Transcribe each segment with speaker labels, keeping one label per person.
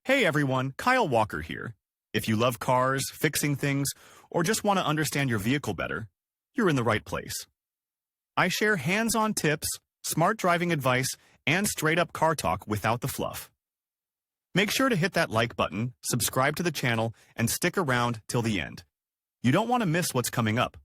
Speaker 1: Hey everyone, Kyle Walker here. If you love cars, fixing things, or just want to understand your vehicle better, you're in the right place. I share hands-on tips, smart driving advice, and straight-up car talk without the fluff. Make sure to hit that like button, subscribe to the channel, and stick around till the end. You don't want to miss what's coming up.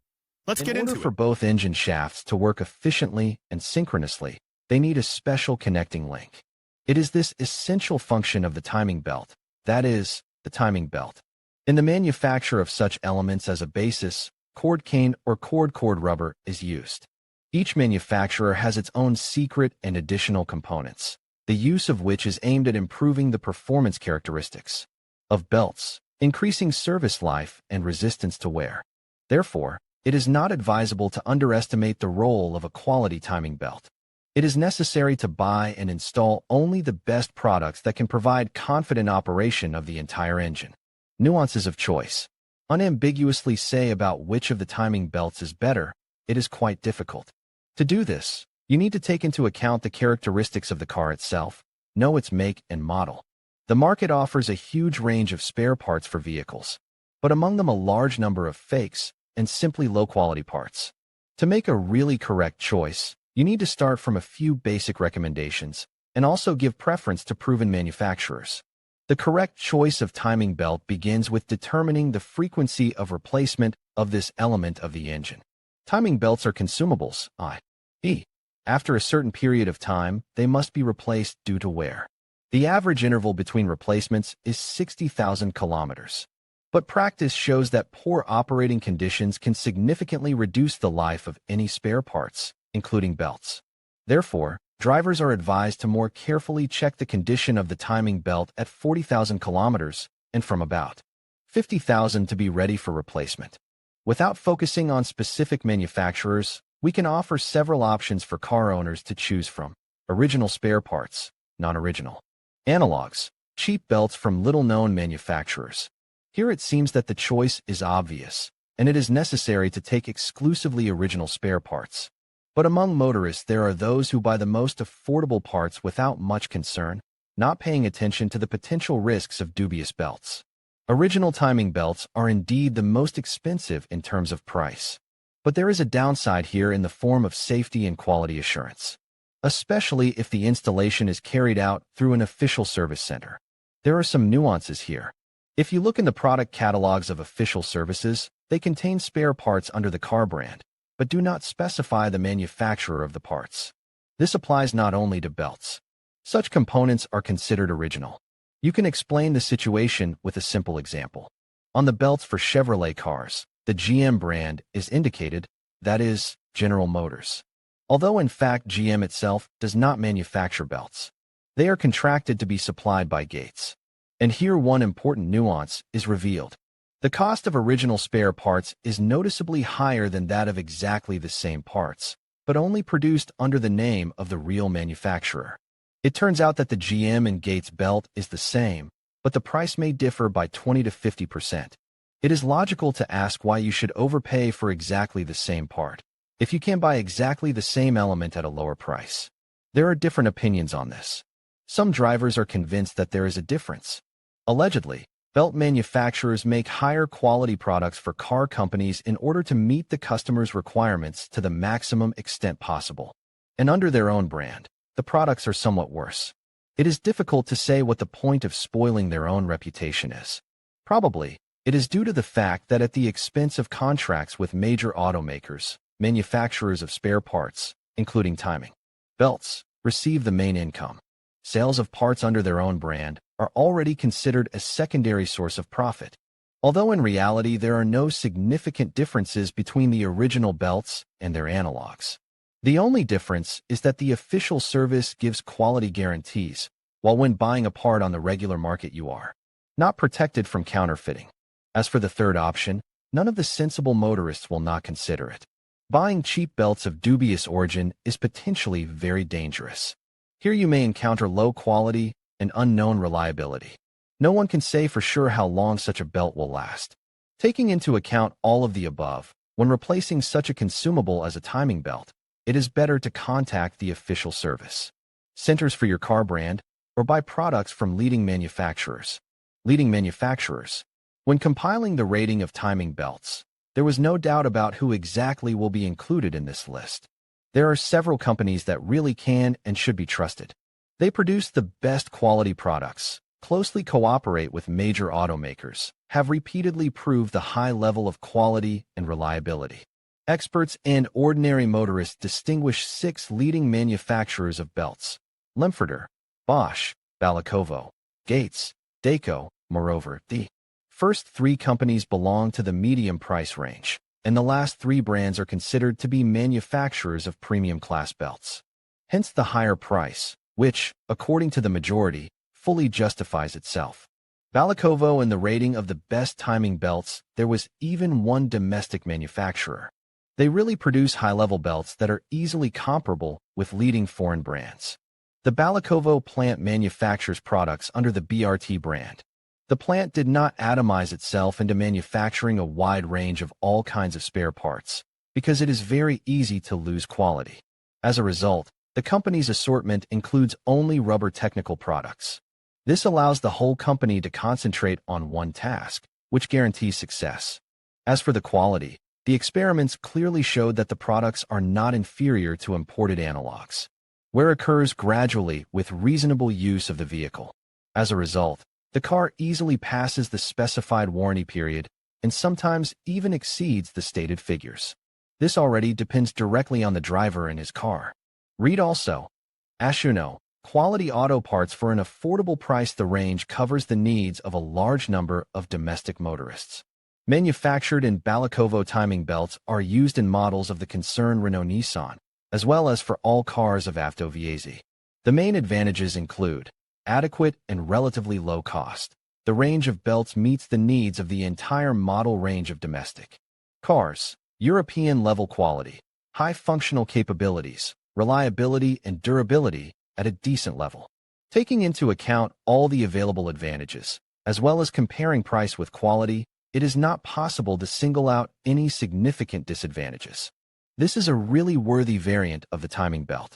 Speaker 1: Let's get into
Speaker 2: In order for
Speaker 1: it.
Speaker 2: both engine shafts to work efficiently and synchronously, they need a special connecting link. It is this essential function of the timing belt, that is, the timing belt. In the manufacture of such elements as a basis, cord cane, or cord rubber is used. Each manufacturer has its own secret and additional components, the use of which is aimed at improving the performance characteristics of belts, increasing service life and resistance to wear. Therefore, it is not advisable to underestimate the role of a quality timing belt. It is necessary to buy and install only the best products that can provide confident operation of the entire engine. Nuances of choice. Unambiguously say about which of the timing belts is better, it is quite difficult. To do this, you need to take into account the characteristics of the car itself, know its make and model. The market offers a huge range of spare parts for vehicles, but among them a large number of fakes and simply low-quality parts. To make a really correct choice, you need to start from a few basic recommendations and also give preference to proven manufacturers. The correct choice of timing belt begins with determining the frequency of replacement of this element of the engine. Timing belts are consumables, i.e., after a certain period of time, they must be replaced due to wear. The average interval between replacements is 60,000 kilometers. But practice shows that poor operating conditions can significantly reduce the life of any spare parts, including belts. Therefore, drivers are advised to more carefully check the condition of the timing belt at 40,000 kilometers and from about 50,000 to be ready for replacement. Without focusing on specific manufacturers, we can offer several options for car owners to choose from: original spare parts, non-original, analogs, cheap belts from little-known manufacturers. Here it seems that the choice is obvious, and it is necessary to take exclusively original spare parts. But among motorists there are those who buy the most affordable parts without much concern, not paying attention to the potential risks of dubious belts. Original timing belts are indeed the most expensive in terms of price. But there is a downside here in the form of safety and quality assurance, especially if the installation is carried out through an official service center. There are some nuances here. If you look in the product catalogs of official services, they contain spare parts under the car brand, but do not specify the manufacturer of the parts. This applies not only to belts. Such components are considered original. You can explain the situation with a simple example. On the belts for Chevrolet cars, the GM brand is indicated, that is, General Motors. Although in fact GM itself does not manufacture belts. They are contracted to be supplied by Gates. And here one important nuance is revealed. The cost of original spare parts is noticeably higher than that of exactly the same parts, but only produced under the name of the real manufacturer. It turns out that the GM and Gates belt is the same, but the price may differ by 20 to 50%. It is logical to ask why you should overpay for exactly the same part, if you can buy exactly the same element at a lower price. There are different opinions on this. Some drivers are convinced that there is a difference. Allegedly, belt manufacturers make higher quality products for car companies in order to meet the customer's requirements to the maximum extent possible. And under their own brand, the products are somewhat worse. It is difficult to say what the point of spoiling their own reputation is. Probably, it is due to the fact that at the expense of contracts with major automakers, manufacturers of spare parts, including timing belts, receive the main income. Sales of parts under their own brand are already considered a secondary source of profit. Although in reality there are no significant differences between the original belts and their analogs. The only difference is that the official service gives quality guarantees, while when buying a part on the regular market you are not protected from counterfeiting. As for the third option, none of the sensible motorists will not consider it. Buying cheap belts of dubious origin is potentially very dangerous. Here you may encounter low quality and unknown reliability. No one can say for sure how long such a belt will last. Taking into account all of the above, when replacing such a consumable as a timing belt, it is better to contact the official service centers for your car brand or buy products from leading manufacturers. Leading manufacturers. When compiling the rating of timing belts, there was no doubt about who exactly will be included in this list. There are several companies that really can and should be trusted. They produce the best quality products, closely cooperate with major automakers, have repeatedly proved the high level of quality and reliability. Experts and ordinary motorists distinguish 6 leading manufacturers of belts: Lemferter, Bosch, Balakovo, Gates, Dayco. Moreover, the first 3 companies belong to the medium price range, and the last 3 brands are considered to be manufacturers of premium class belts. Hence the higher price, which, according to the majority, fully justifies itself. Balakovo in the rating of the best timing belts, there was even one domestic manufacturer. They really produce high-level belts that are easily comparable with leading foreign brands. The Balakovo plant manufactures products under the BRT brand. The plant did not atomize itself into manufacturing a wide range of all kinds of spare parts, because it is very easy to lose quality. As a result, the company's assortment includes only rubber technical products. This allows the whole company to concentrate on one task, which guarantees success. As for the quality, the experiments clearly showed that the products are not inferior to imported analogs, where occurs gradually with reasonable use of the vehicle. As a result, the car easily passes the specified warranty period and sometimes even exceeds the stated figures. This already depends directly on the driver and his car. Read also, Ashuno, quality auto parts for an affordable price. The range covers the needs of a large number of domestic motorists. Manufactured in Balakovo timing belts are used in models of the concern Renault-Nissan, as well as for all cars of Avto Viesi. The main advantages include adequate and relatively low cost. The range of belts meets the needs of the entire model range of domestic cars. European-level quality, high functional capabilities, reliability and durability at a decent level. Taking into account all the available advantages, as well as comparing price with quality, it is not possible to single out any significant disadvantages. This is a really worthy variant of the timing belt.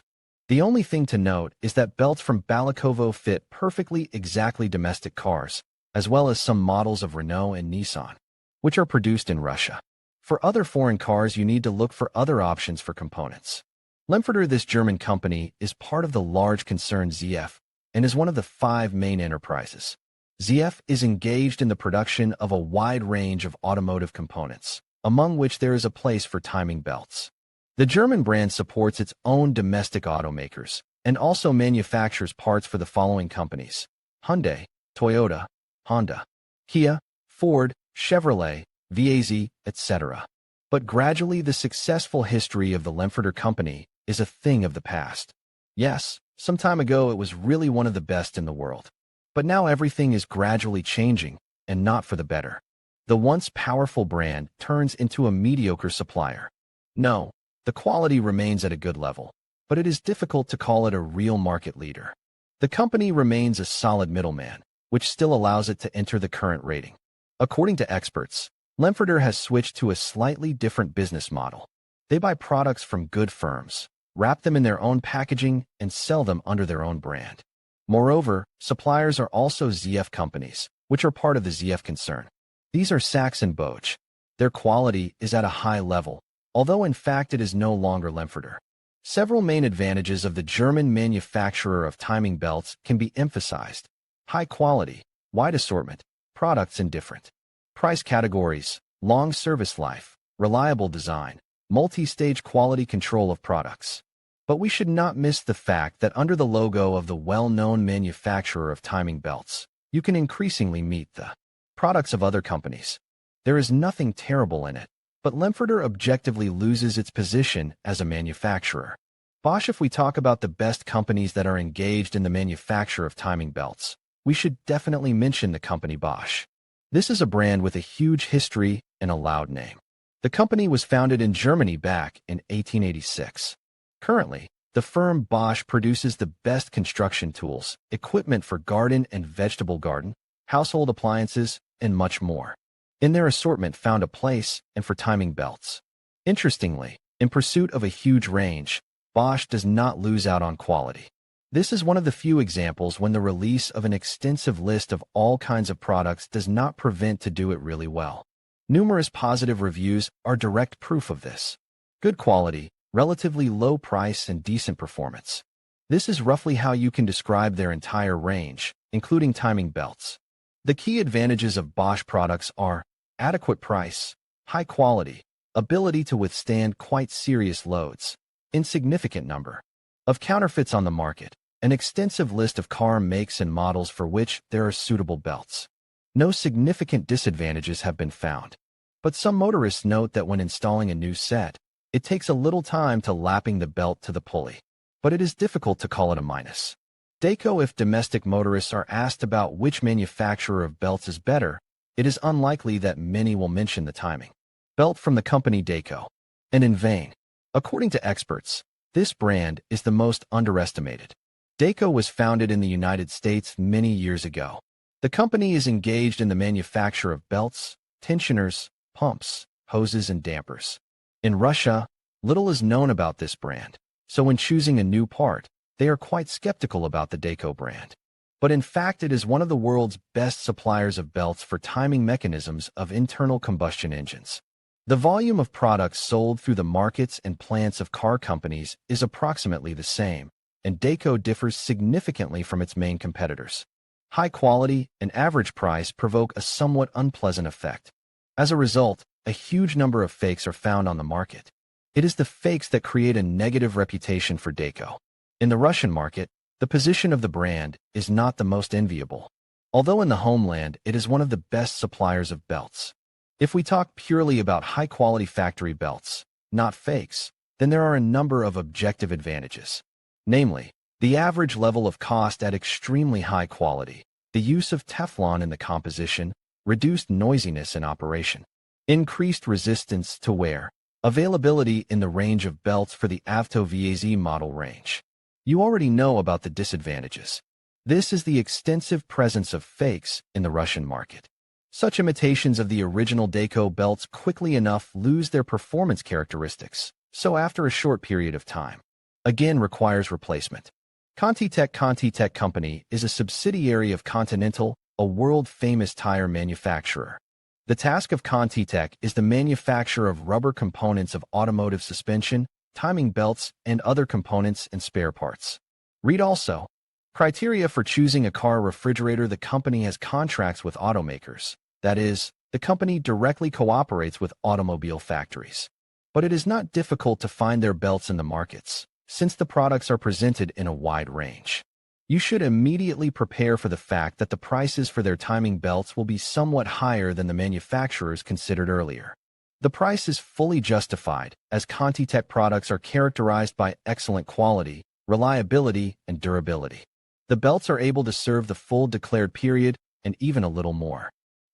Speaker 2: The only thing to note is that belts from Balakovo fit perfectly exactly domestic cars, as well as some models of Renault and Nissan, which are produced in Russia. For other foreign cars, you need to look for other options for components. Lemferter, this German company, is part of the large concern ZF and is one of the 5 main enterprises. ZF is engaged in the production of a wide range of automotive components, among which there is a place for timing belts. The German brand supports its own domestic automakers and also manufactures parts for the following companies: Hyundai, Toyota, Honda, Kia, Ford, Chevrolet, VAZ, etc. But gradually the successful history of the Lemferter company is a thing of the past. Yes, some time ago it was really one of the best in the world. But now everything is gradually changing, and not for the better. The once powerful brand turns into a mediocre supplier. No, the quality remains at a good level, but it is difficult to call it a real market leader. The company remains a solid middleman, which still allows it to enter the current rating. According to experts, Lemferter has switched to a slightly different business model. They buy products from good firms, wrap them in their own packaging, and sell them under their own brand. Moreover, suppliers are also ZF companies, which are part of the ZF concern. These are Sachs and Bosch. Their quality is at a high level, although in fact it is no longer Lemferter. Several main advantages of the German manufacturer of timing belts can be emphasized: high quality, wide assortment, products in different price categories, long service life, reliable design, multi-stage quality control of products. But we should not miss the fact that under the logo of the well-known manufacturer of timing belts, you can increasingly meet the products of other companies. There is nothing terrible in it, but Lemferter objectively loses its position as a manufacturer. Bosch. If we talk about the best companies that are engaged in the manufacture of timing belts, we should definitely mention the company Bosch. This is a brand with a huge history and a loud name. The company was founded in Germany back in 1886. Currently, the firm Bosch produces the best construction tools, equipment for garden and vegetable garden, household appliances, and much more. In their assortment found a place and for timing belts. Interestingly, in pursuit of a huge range, Bosch does not lose out on quality. This is one of the few examples when the release of an extensive list of all kinds of products does not prevent to do it really well. Numerous positive reviews are direct proof of this. Good quality, relatively low price, and decent performance. This is roughly how you can describe their entire range, including timing belts. The key advantages of Bosch products are adequate price, high quality, ability to withstand quite serious loads, insignificant number of counterfeits on the market, an extensive list of car makes and models for which there are suitable belts. No significant disadvantages have been found, but some motorists note that when installing a new set, it takes a little time to lapping the belt to the pulley, but it is difficult to call it a minus. Dayco. If domestic motorists are asked about which manufacturer of belts is better, it is unlikely that many will mention the timing belt from the company Dayco. And in vain. According to experts, this brand is the most underestimated. Dayco was founded in the United States many years ago. The company is engaged in the manufacture of belts, tensioners, pumps, hoses, and dampers. In Russia, little is known about this brand, so when choosing a new part, they are quite skeptical about the Dayco brand. But in fact, it is one of the world's best suppliers of belts for timing mechanisms of internal combustion engines. The volume of products sold through the markets and plants of car companies is approximately the same, and Dayco differs significantly from its main competitors. High quality and average price provoke a somewhat unpleasant effect. As a result, a huge number of fakes are found on the market. It is the fakes that create a negative reputation for Dayco. In the Russian market, the position of the brand is not the most enviable, although in the homeland it is one of the best suppliers of belts. If we talk purely about high-quality factory belts, not fakes, then there are a number of objective advantages. Namely, the average level of cost at extremely high quality, the use of Teflon in the composition, reduced noisiness in operation, increased resistance to wear, availability in the range of belts for the Avto VAZ model range. You already know about the disadvantages. This is the extensive presence of fakes in the Russian market. Such imitations of the original Dayco belts quickly enough lose their performance characteristics, so after a short period of time, again requires replacement. ContiTech Company is a subsidiary of Continental, a world-famous tire manufacturer. The task of ContiTech is the manufacture of rubber components of automotive suspension, timing belts, and other components and spare parts. Read also. Criteria for choosing a car refrigerator. The company has contracts with automakers. That is, the company directly cooperates with automobile factories. But it is not difficult to find their belts in the markets, since the products are presented in a wide range. You should immediately prepare for the fact that the prices for their timing belts will be somewhat higher than the manufacturers considered earlier. The price is fully justified, as ContiTech products are characterized by excellent quality, reliability, and durability. The belts are able to serve the full declared period and even a little more.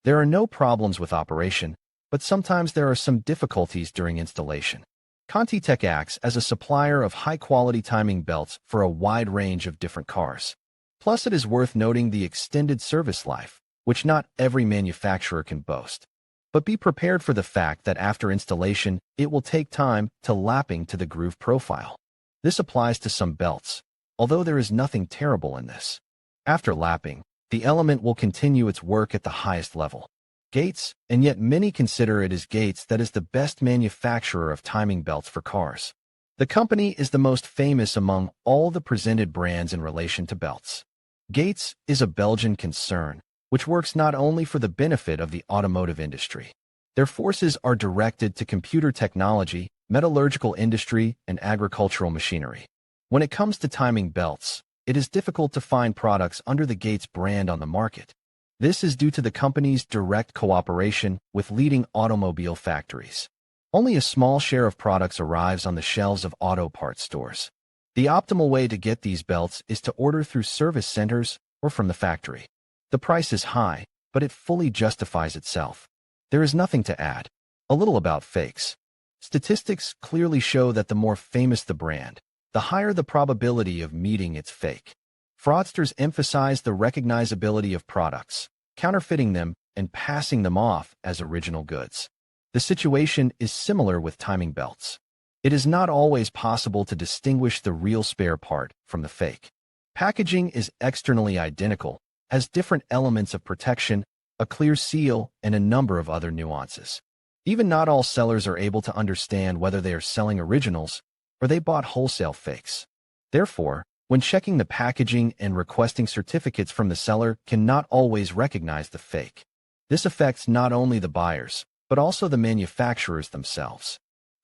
Speaker 2: There are no problems with operation, but sometimes there are some difficulties during installation. ContiTech acts as a supplier of high-quality timing belts for a wide range of different cars. Plus, it is worth noting the extended service life, which not every manufacturer can boast. But be prepared for the fact that after installation, it will take time to lapping to the groove profile. This applies to some belts, although there is nothing terrible in this. After lapping, the element will continue its work at the highest level. Gates, and yet many consider it as Gates that is the best manufacturer of timing belts for cars. The company is the most famous among all the presented brands in relation to belts. Gates is a Belgian concern, which works not only for the benefit of the automotive industry. Their forces are directed to computer technology, metallurgical industry, and agricultural machinery. When it comes to timing belts, it is difficult to find products under the Gates brand on the market. This is due to the company's direct cooperation with leading automobile factories. Only a small share of products arrives on the shelves of auto parts stores. The optimal way to get these belts is to order through service centers or from the factory. The price is high, but it fully justifies itself. There is nothing to add. A little about fakes. Statistics clearly show that the more famous the brand, the higher the probability of meeting its fake. Fraudsters emphasize the recognizability of products, counterfeiting them and passing them off as original goods. The situation is similar with timing belts. It is not always possible to distinguish the real spare part from the fake. Packaging is externally identical, has different elements of protection, a clear seal, and a number of other nuances. Even not all sellers are able to understand whether they are selling originals or they bought wholesale fakes. Therefore, when checking the packaging and requesting certificates from the seller can not always recognize the fake. This affects not only the buyers, but also the manufacturers themselves.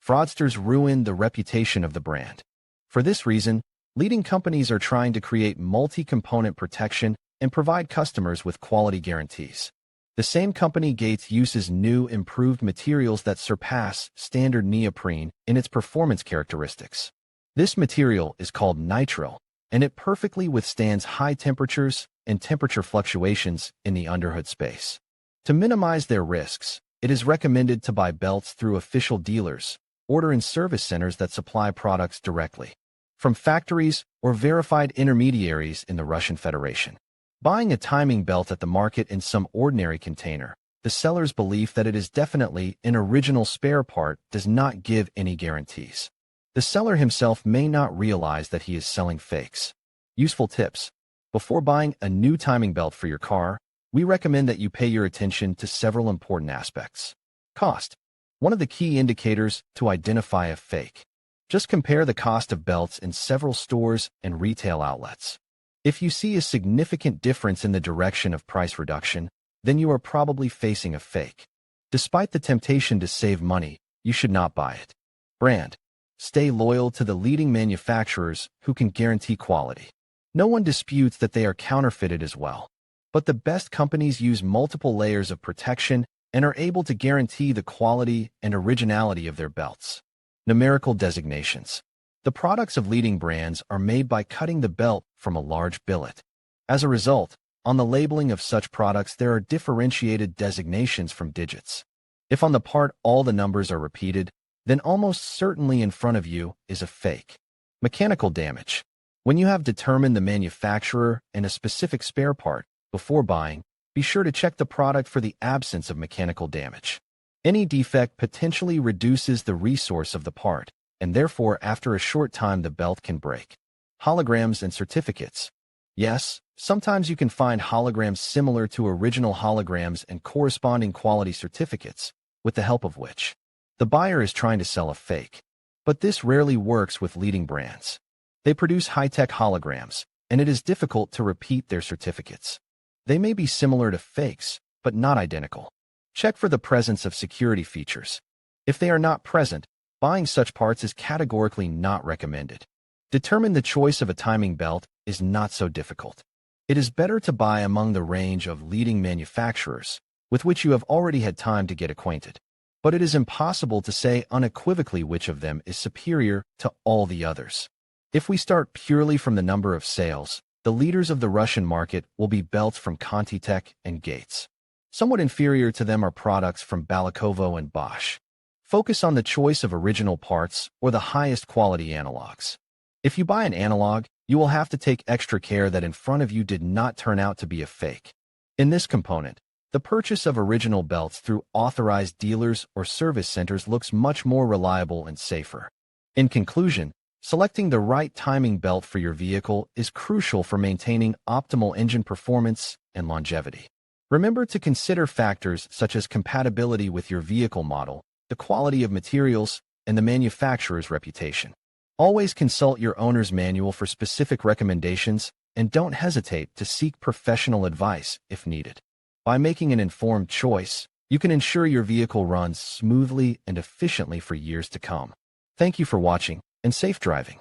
Speaker 2: Fraudsters ruin the reputation of the brand. For this reason, leading companies are trying to create multi-component protection and provide customers with quality guarantees. The same company Gates uses new, improved materials that surpass standard neoprene in its performance characteristics. This material is called nitrile, and it perfectly withstands high temperatures and temperature fluctuations in the underhood space. To minimize their risks, it is recommended to buy belts through official dealers, order in service centers that supply products directly from factories or verified intermediaries in the Russian Federation. Buying a timing belt at the market in some ordinary container, the seller's belief that it is definitely an original spare part does not give any guarantees. The seller himself may not realize that he is selling fakes. Useful tips. Before buying a new timing belt for your car, we recommend that you pay your attention to several important aspects. Cost. One of the key indicators to identify a fake. Just compare the cost of belts in several stores and retail outlets. If you see a significant difference in the direction of price reduction, then you are probably facing a fake. Despite the temptation to save money, you should not buy it. Brand. Stay loyal to the leading manufacturers who can guarantee quality. No one disputes that they are counterfeited as well. But the best companies use multiple layers of protection and are able to guarantee the quality and originality of their belts. Numerical designations. The products of leading brands are made by cutting the belt from a large billet. As a result, on the labeling of such products there are differentiated designations from digits. If on the part all the numbers are repeated, then almost certainly in front of you is a fake. Mechanical damage. When you have determined the manufacturer and a specific spare part before buying, be sure to check the product for the absence of mechanical damage. Any defect potentially reduces the resource of the part, and therefore after a short time the belt can break. Holograms and certificates. Yes, sometimes you can find holograms similar to original holograms and corresponding quality certificates, with the help of which the buyer is trying to sell a fake. But this rarely works with leading brands. They produce high-tech holograms, and it is difficult to repeat their certificates. They may be similar to fakes, but not identical. Check for the presence of security features. If they are not present, buying such parts is categorically not recommended. Determine the choice of a timing belt is not so difficult. It is better to buy among the range of leading manufacturers, with which you have already had time to get acquainted. But it is impossible to say unequivocally which of them is superior to all the others. If we start purely from the number of sales, the leaders of the Russian market will be belts from Contitech and Gates. Somewhat inferior to them are products from Balakovo and Bosch. Focus on the choice of original parts or the highest quality analogs. If you buy an analog, you will have to take extra care that in front of you did not turn out to be a fake. In this component, the purchase of original belts through authorized dealers or service centers looks much more reliable and safer. In conclusion, selecting the right timing belt for your vehicle is crucial for maintaining optimal engine performance and longevity. Remember to consider factors such as compatibility with your vehicle model, the quality of materials, and the manufacturer's reputation. Always consult your owner's manual for specific recommendations, and don't hesitate to seek professional advice if needed. By making an informed choice, you can ensure your vehicle runs smoothly and efficiently for years to come. Thank you for watching, and safe driving.